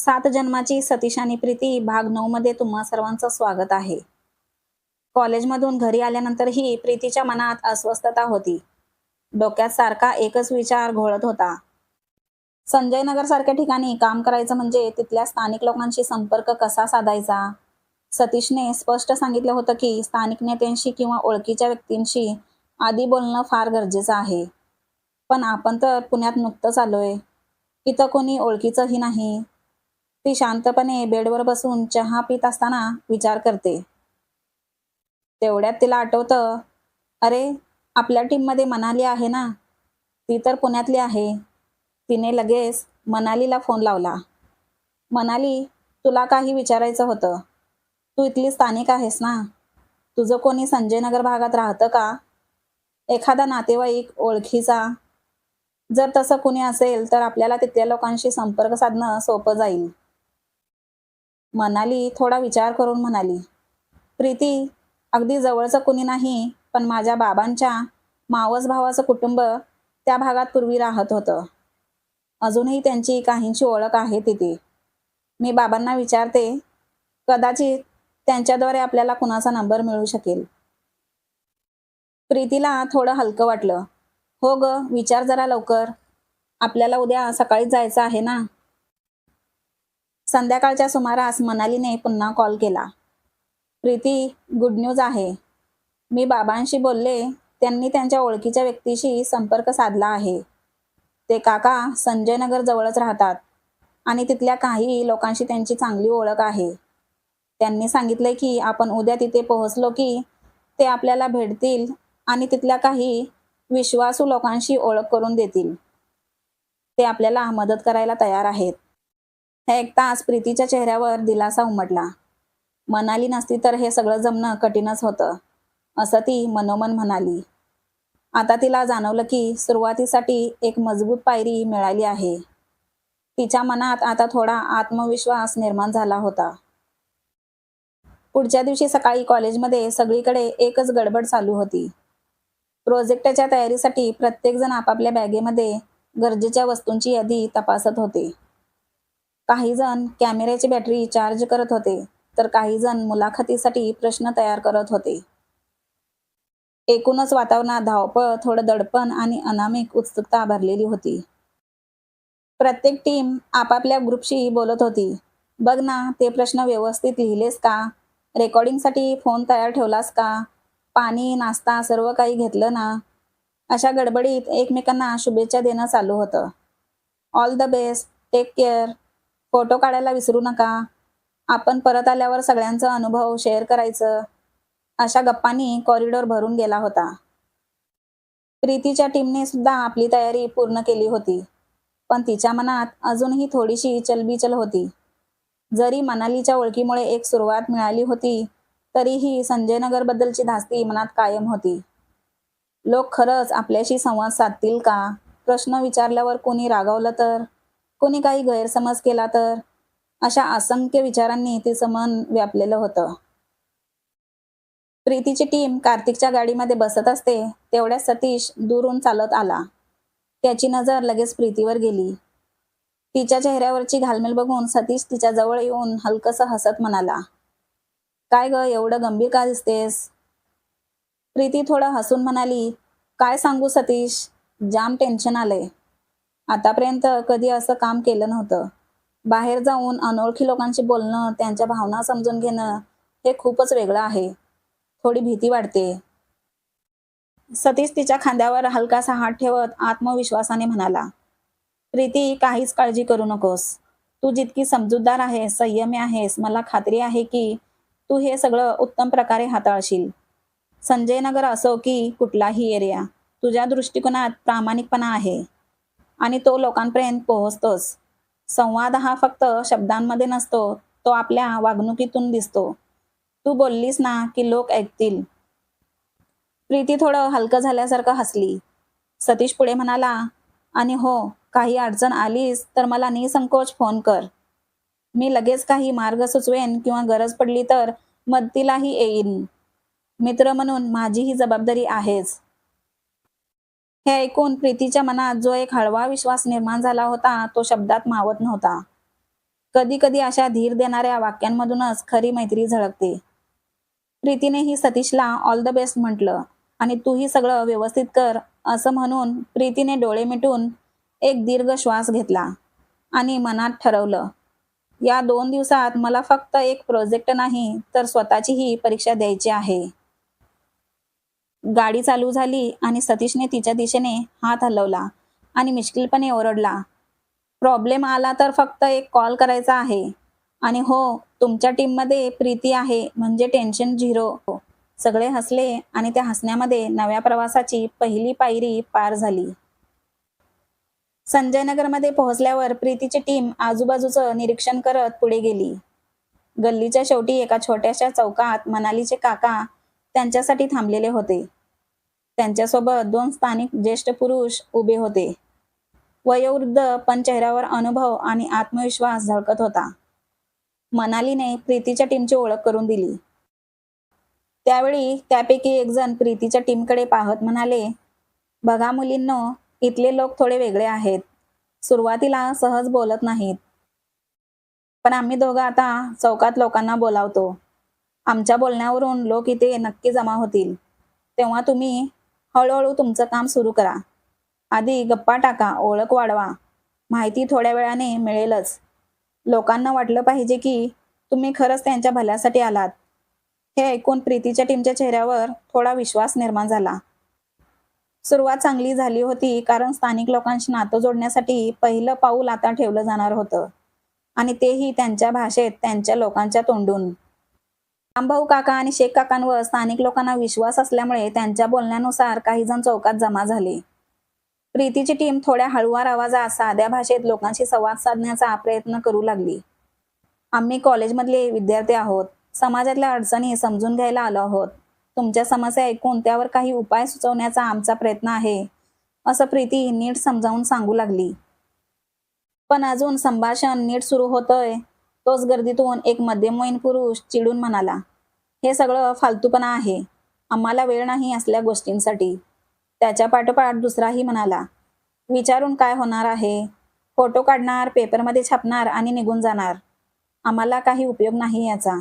सात जन्माची सतीश आणि प्रीती भाग 9 मध्ये तुम्हा सर्वांचं स्वागत आहे. कॉलेजमधून घरी आल्यानंतरही प्रीतीच्या मनात अस्वस्थता होती. डोक्यात सारखा एकच विचार घोळत होता. संजय नगर सारख्या ठिकाणी काम करायचं म्हणजे तिथल्या स्थानिक लोकांशी संपर्क कसा साधायचा. सतीशने स्पष्ट सांगितलं होतं की स्थानिक नेत्यांशी किंवा ओळखीच्या व्यक्तींशी आधी बोलणं फार गरजेचं आहे. पण आपण तर पुण्यात नुकतंच आलोय. इथं कोणी ओळखीचंही नाही. ती शांतपणे बेडवर बसून चहा पित असताना विचार करते. तेवढ्यात तिला आठवतं, अरे, आपल्या टीममध्ये मनाली आहे ना, ती तर पुण्यातली आहे. तिने लगेच मनालीला फोन लावला. मनाली, तुला काही विचारायचं होतं. तू इथली स्थानिक आहेस ना? तुझं कोणी संजय नगर भागात राहतं का? एखादा नातेवाईक, ओळखीचा? जर तसं कुणी असेल तर आपल्याला तिथल्या लोकांशी संपर्क साधणं सोपं जाईल. मनाली थोडा विचार करून म्हणाली, प्रीती, अगदी जवळचं कुणी नाही, पण माझ्या बाबांच्या मावस भावाचं कुटुंब त्या भागात पूर्वी राहत होतं. अजूनही त्यांची काहींची ओळख आहे तिथे. मी बाबांना विचारते, कदाचित त्यांच्याद्वारे आपल्याला कुणाचा नंबर मिळू शकेल. प्रीतीला थोडं हलकं वाटलं. हो ग, विचार जरा लवकर. आपल्याला उद्या सकाळीच जायचं आहे ना. संध्याकाळच्या सुमारास मनालीने पुन्हा कॉल केला. प्रीती, गुड न्यूज आहे. मी बाबांशी बोलले. त्यांनी त्यांच्या ओळखीच्या व्यक्तीशी संपर्क साधला आहे. ते काका संजय नगर जवळच राहतात आणि तिथल्या काही लोकांशी त्यांची चांगली ओळख आहे. त्यांनी सांगितले की आपण उद्या तिथे पोहोचलो की ते आपल्याला भेटतील आणि तिथल्या काही विश्वासू लोकांशी ओळख करून देतील. ते आपल्याला मदत करायला तयार आहेत. हे ऐकताच प्रीतीच्या चेहऱ्यावर दिलासा उमटला. मनाली नसती तर हे सगळं जमणं कठीणच होतं, असं ती मनोमन म्हणाली. आता तिला जाणवलं की सुरुवातीसाठी एक मजबूत पायरी मिळाली आहे. तिच्या मनात आता थोडा आत्मविश्वास निर्माण झाला होता. पुढच्या दिवशी सकाळी कॉलेजमध्ये सगळीकडे एकच गडबड चालू होती. प्रोजेक्टच्या तयारीसाठी प्रत्येकजण आपापल्या बॅगेमध्ये गरजेच्या वस्तूंची यादी तपासत होते. काही जण कॅमेऱ्याची बॅटरी चार्ज करत होते, तर काही जण मुलाखतीसाठी प्रश्न तयार करत होते. एकूणच वातावरणात धावपळ, थोडं दडपण आणि अनामिक उत्सुकता भरलेली होती. प्रत्येक टीम आपापल्या ग्रुपशी बोलत होती. बघ ना, ते प्रश्न व्यवस्थित लिहिलेस का? रेकॉर्डिंगसाठी फोन तयार ठेवलास का? पाणी, नाश्ता सर्व काही घेतलं ना? अशा गडबडीत एकमेकांना शुभेच्छा देणं चालू होतं. All the best, take care, photo काढायला विसरू नका, आपण परत आल्यावर सगळ्यांचा अनुभव शेअर करायचं. अशा गप्पांनी कॉरिडॉर भरून गेला होता. प्रीतीच्या टीमने सुद्धा आपली तयारी पूर्ण केली होती, पण तिच्या मनात अजूनही थोडीशी चलबिचल होती. जरी मनालीच्या ओळखीमुळे एक सुरुवात मिळाली होती, तरीही संजय नगरबद्दलची धास्ती मनात कायम होती. लोक खरंच आपल्याशी संवाद साधतील का? प्रश्न विचारल्यावर कोणी रागावलं तर? कोणी काही गैरसमज केला तर? अशा असंख्य विचारांनी तिचं मन व्यापलेलं होतं. प्रीतीची टीम कार्तिकच्या गाडीमध्ये बसत असते तेवढ्यात सतीश दूरून चालत आला. त्याची नजर लगेच प्रीतीवर गेली. तिच्या चेहऱ्यावरची घालमेल बघून सतीश तिच्या जवळ येऊन हलकसं हसत म्हणाला, काय ग, एवढं गंभीर का दिसतेस? प्रीती थोडं हसून म्हणाली, काय सांगू सतीश, जाम टेन्शन आलंय. आतापर्यंत कधी असं काम केलं नव्हतं. बाहेर जाऊन अनोळखी लोकांशी बोलणं, त्यांच्या भावना समजून घेणं, हे खूपच वेगळं आहे. थोडी भीती वाटते. सतीश तिच्या खांद्यावर हलकासा हात ठेवत आत्मविश्वासाने म्हणाला, प्रीती, काहीच काळजी करू नकोस. तू जितकी समजूतदार आहेस, संयमी आहेस, मला खात्री आहे की तू हे सगळं उत्तम प्रकारे हाताळशील. संजय नगर असो की कुठलाही एरिया, तुझ्या दृष्टिकोनात प्रामाणिकपणा आहे आणि तो लोकांपर्यंत पोहोचतोस. संवाद हा फक्त शब्दांमध्ये नसतो, तो आपल्या वागणुकीतून दिसतो. तू बोललीस ना की लोक ऐकतील. प्रीती थोडं हलकं झाल्यासारखं हसली. सतीश पुढे म्हणाला, आणि हो, काही अडचण आलीस तर मला निसंकोच फोन कर. मी लगेच काही मार्ग सुचवेन किंवा गरज पडली तर मदतीलाही येईन. मित्र म्हणून माझी ही जबाबदारी आहेच. हे ऐकून प्रीतीच्या मनात जो एक हळवा विश्वास निर्माण झाला होता, तो शब्दात मावत नव्हता. कधी कधी अशा धीर देणाऱ्या वाक्यांमधूनच खरी मैत्री झळकते. प्रीतीनेही सतीशला ऑल द बेस्ट म्हटलं आणि तूही सगळं व्यवस्थित कर असं म्हणून प्रीतीने डोळे मिटून एक दीर्घ श्वास घेतला आणि मनात ठरवलं, या 2 दिवसात मला फक्त एक प्रोजेक्ट नाही तर स्वतःचीही परीक्षा द्यायची आहे. गाडी चालू झाली आणि सतीशने तिच्या दिशेने हात हलवला आणि मिश्किलपणे ओरडला, प्रॉब्लेम आला तर फक्त एक कॉल करायचा आहे. आणि हो, तुमच्या टीममध्ये प्रीती आहे म्हणजे टेन्शन झिरो. सगळे हसले आणि त्या हसण्यामध्ये नव्या प्रवासाची पहिली पायरी पार झाली. संजयनगरमध्ये पोहोचल्यावर प्रीतीची टीम आजूबाजूचं निरीक्षण करत पुढे गेली. गल्लीच्या शेवटी एका छोट्याशा चौकात मनालीचे काका त्यांच्यासाठी थांबलेले होते. त्यांच्यासोबत 2 स्थानिक ज्येष्ठ पुरुष उभे होते. वयोवृद्ध पण चेहऱ्यावर अनुभव आणि आत्मविश्वास झळकत होता. मनालीने प्रीतीच्या टीमची ओळख करून दिली. त्यावेळी त्यापैकी एक जण प्रीतीच्या टीमकडे पाहत म्हणाले, बघा मुलींनो, इथले लोक थोडे वेगळे आहेत. सुरुवातीला सहज बोलत नाहीत. पण आम्ही दोघं आता चौकात लोकांना बोलावतो. आमच्या बोलण्यावरून लोक इथे नक्की जमा होतील. तेव्हा तुम्ही हळूहळू तुमचं काम सुरू करा. आधी गप्पा टाका, ओळख वाढवा. माहिती थोड्या वेळाने मिळेलच. लोकांना वाटलं पाहिजे की तुम्ही खरंच त्यांच्या भल्यासाठी आलात. हे ऐकून प्रीतीच्या टीमच्या चेहऱ्यावर थोडा विश्वास निर्माण झाला. सुरुवात चांगली झाली होती कारण स्थानिक लोकांशी नातं जोडण्यासाठी पहिलं पाऊल आता ठेवलं जाणार होतं आणि तेही त्यांच्या भाषेत, त्यांच्या लोकांच्या तोंडून. रामभाऊ काका आणि शेख काकांवर स्थानिक लोकांना विश्वास असल्यामुळे त्यांच्या बोलण्यानुसार काही जण चौकात जमा झाले. प्रीतीची टीम थोड्या हळुवार आवाजात साध्या भाषेत लोकांशी संवाद साधण्याचा प्रयत्न करू लागली. आम्ही कॉलेजमधले विद्यार्थी आहोत. समाजातल्या अडचणी समजून घ्यायला आलो आहोत. तुमच्या समस्या ऐकून त्यावर काही उपाय सुचवण्याचा आमचा प्रयत्न आहे, असं प्रीती नीट समजावून सांगू लागली. पण अजून संभाषण नीट सुरू होतंय तोच गर्दीतून एक मध्यमवयीन पुरुष चिडून म्हणाला, हे सगळं फालतूपणा आहे. आम्हाला वेळ नाही असल्या गोष्टींसाठी. त्याच्या पाठोपाठ दुसराही म्हणाला, विचारून काय होणार आहे. फोटो काढणार, पेपरमध्ये छापणार आणि निघून जाणार. आम्हाला काही उपयोग नाही याचा.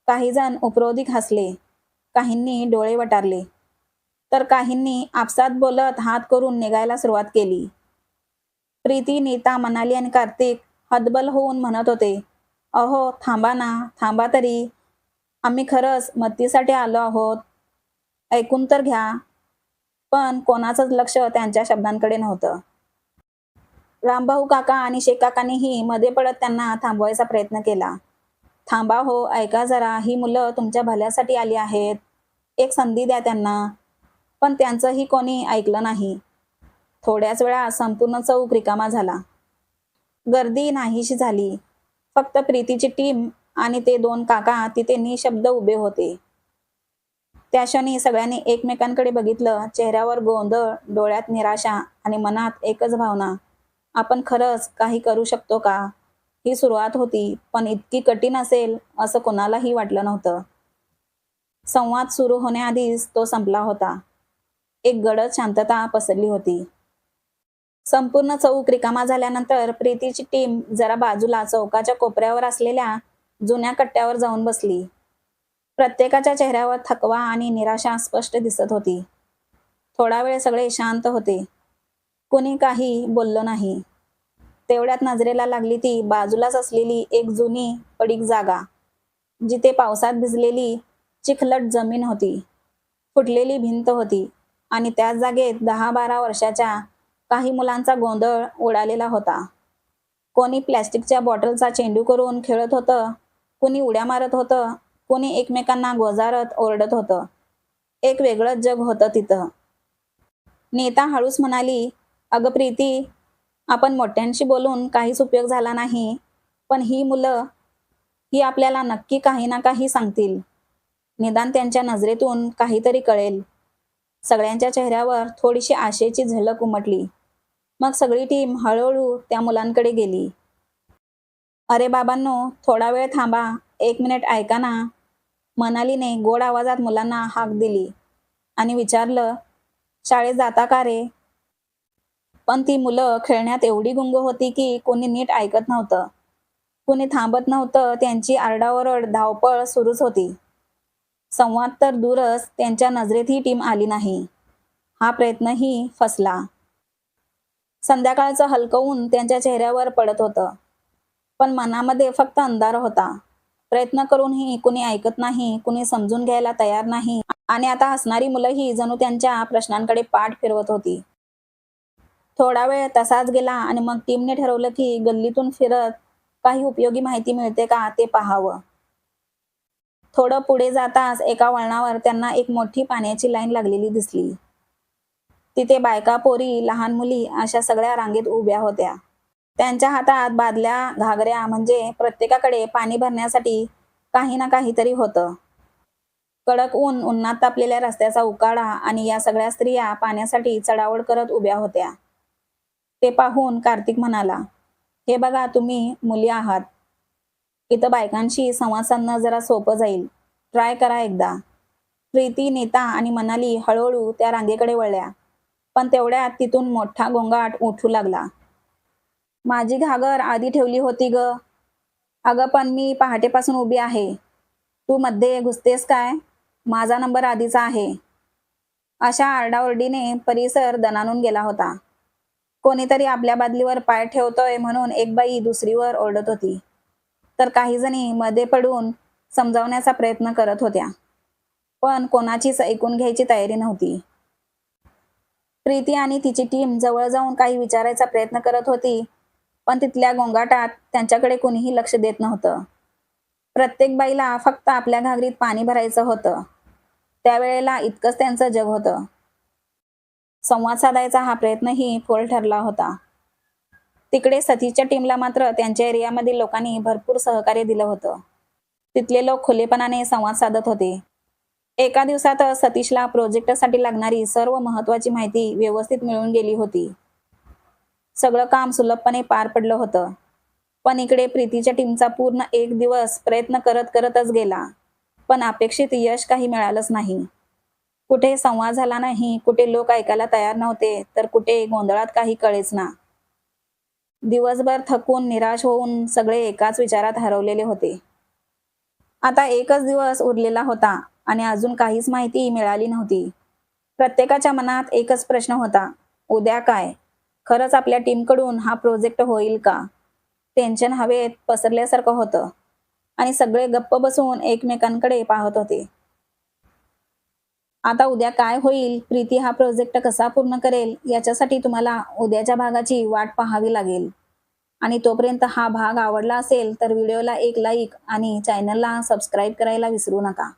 काही जण उपरोधिक हसले, काहींनी डोळे वटारले, तर काहींनी आपसात बोलत हात करून निघायला सुरुवात केली. प्रीती, नीता, मनाली आणि कार्तिक हतबल होऊन म्हणत होते, अहो थांबा ना, थांबा तरी. आम्ही खरंच मदतीसाठी आलो आहोत. ऐकून तर घ्या. पण कोणाचंच लक्ष त्यांच्या शब्दांकडे नव्हतं. रामभाऊ काका आणि शेख काकांनीही मध्ये पडत त्यांना थांबवायचा प्रयत्न केला. थांबा हो, ऐका जरा. ही मुलं तुमच्या भल्यासाठी आली आहेत. एक संधी द्या त्यांना. पण त्यांचंही कोणी ऐकलं नाही. थोड्याच वेळा संपूर्ण चौक रिकामा झाला. गर्दी नाहीशी झाली. फक्त प्रीतीची टीम आणि ते 2 काका तिथे निशब्द उभे होते. त्या क्षणी सगळ्यांनी एकमेकांकडे बघितलं. चेहऱ्यावर गोंधळ, डोळ्यात निराशा आणि मनात एकच भावना, आपण खरंच काही करू शकतो का. ही सुरुवात होती, पण इतकी कठीण असेल असं कोणालाही वाटलं नव्हतं. संवाद सुरू होण्याआधीच तो संपला होता. एक गडद शांतता पसरली होती. संपूर्ण चौक रिकामा झाल्यानंतर प्रीतीची टीम जरा बाजूला चौकाच्या कोपऱ्यावर असलेल्या जुन्या कट्ट्यावर जाऊन बसली. प्रत्येकाच्या चेहऱ्यावर थकवा आणि निराशा स्पष्ट दिसत होती. थोडा वेळ सगळे शांत होते. कोणी काही बोललं नाही. तेवढ्यात नजरेला लागली ती बाजूलाच असलेली एक जुनी पडीक जागा, जिथे पावसात भिजलेली चिखलट जमीन होती. फुटलेली भिंत होती आणि त्याच जागेत 10-12 वर्षाच्या काही मुलांचा गोंधळ उडालेला होता. कोणी प्लॅस्टिकच्या बॉटलचा चेंडू करून खेळत होतं, कोणी उड्या मारत होतं, कोणी एकमेकांना गोंजारत ओरडत होतं. एक वेगळंच जग होतं तिथं. नीता हळूच म्हणाली, अगं प्रीती, आपण मोठ्यांशी बोलून काहीच उपयोग झाला नाही. पण ही मुलं, ही आपल्याला नक्की काही ना काही सांगतील. निदान त्यांच्या नजरेतून काहीतरी कळेल. सगळ्यांच्या चेहऱ्यावर थोडीशी आशेची झलक उमटली. मग सगळी टीम हळूहळू त्या मुलांकडे गेली. अरे बाबांनो, थोडा वेळ थांबा. 1 मिनिट ऐका ना. मनालीने गोड आवाजात मुलांना हाक दिली आणि विचारलं, शाळेत जाता का रे. पण ती मुलं खेळण्यात एवढी गुंग होती की कोणी नीट ऐकत नव्हतं. कुणी थांबत नव्हतं. त्यांची आरडाओरड, धावपळ सुरूच होती. संवाद तर दूरच, त्यांच्या नजरेतही टीम आली नाही. हा प्रयत्नही फसला. संध्याकाळचं हलकं ऊन त्यांच्या चेहऱ्यावर पडत होतं. पण मनामध्ये फक्त अंधार होता. प्रयत्न करूनही कुणी ऐकत नाही, कुणी समजून घ्यायला तयार नाही आणि आता हसणारी मुलंही जणू त्यांच्या प्रश्नांकडे पाठ फिरवत होती. थोडा वेळ तसाच गेला आणि मग टीमने ठरवलं की गल्लीतून फिरत काही उपयोगी माहिती मिळते का ते पाहावं. थोडं पुढे जाताच एका वळणावर त्यांना एक मोठी पाण्याची लाईन लागलेली दिसली. तिथे बायका, पोरी, लहान मुली अशा सगळ्या रांगेत उभ्या होत्या. त्यांच्या हातात बादल्या, घागऱ्या म्हणजे प्रत्येकाकडे पाणी भरण्यासाठी काही ना काहीतरी होतं. कडक ऊन, उन्हात तापलेल्या रस्त्याचा उकाडा आणि या सगळ्या स्त्रिया पाण्यासाठी चढाओढ करत उभ्या होत्या. ते पाहून कार्तिक म्हणाला, "हे बघा, तुम्ही मुली आहात. इथं बायकांशी संवाद साधणं जरा सोपं जाईल. ट्राय करा एकदा." प्रीती, नीता आणि मनाली हळूहळू त्या रांगेकडे वळल्या. पण तेवढ्यात तिथून मोठा गोंगाट उठू लागला. "माझी घागर आधी ठेवली होती गं." "अगं पण मी पहाटेपासून उभी आहे. तू मध्ये घुसतेस काय? माझा नंबर आधीचा आहे." अशा आरडाओरडीने परिसर दणाणून गेला होता. कोणीतरी आपल्या बादलीवर पाय ठेवतोय म्हणून एक बाई दुसरीवर ओरडत होती. तर काही जणी मध्ये पडून समजावण्याचा प्रयत्न करत होत्या. पण कोणाचीच ऐकून घ्यायची तयारी नव्हती. प्रीती आणि तिची टीम जवळ जाऊन काही विचारायचा प्रयत्न करत होती, पण तिथल्या गोंगाटात त्यांच्याकडे कुणीही लक्ष देत नव्हतं. प्रत्येक बाईला फक्त आपल्या घागरीत पाणी भरायचं होतं. त्यावेळेला इतकंच त्यांचं जग होतं. संवाद साधायचा हा प्रयत्नही फोल ठरला होता. तिकडे सतीशच्या टीमला मात्र त्यांच्या एरियामधील लोकांनी भरपूर सहकार्य दिलं होतं. तिथले लोक खुलेपणाने संवाद साधत होते. एका दिवसातच सतीशला प्रोजेक्टसाठी लागणारी सर्व महत्त्वाची माहिती व्यवस्थित मिळून गेली होती. सगळं काम सुलभपणे पार पडलं होतं. पण इकडे प्रीतीच्या टीमचा पूर्ण एक दिवस प्रयत्न करतच गेला. पण अपेक्षित यश काही मिळालंच नाही. कुठे संवाद झाला नाही, कुठे लोक ऐकायला तयार नव्हते, तर कुठे गोंधळात काही कळेच ना. दिवसभर थकून, निराश होऊन सगळे एकाच विचारात हरवलेले होते. आता एकच दिवस उरलेला होता आणि अजून काहीच माहिती मिळाली नव्हती. प्रत्येकाच्या मनात एकच प्रश्न होता, उद्या काय? खरंच आपल्या टीमकडून हा प्रोजेक्ट होईल का? टेन्शन हवेत पसरल्यासारखं होतं आणि सगळे गप्प बसून एकमेकांकडे पाहत होते. आता उद्या काय होईल? प्रीती हा प्रोजेक्ट कसा पूर्ण करेल? याच्यासाठी तुम्हाला उद्याच्या भागाची वाट पाहावी लागेल. आणि तोपर्यंत हा भाग आवडला असेल तर व्हिडिओला एक लाईक आणि चॅनलला सबस्क्राईब करायला विसरू नका.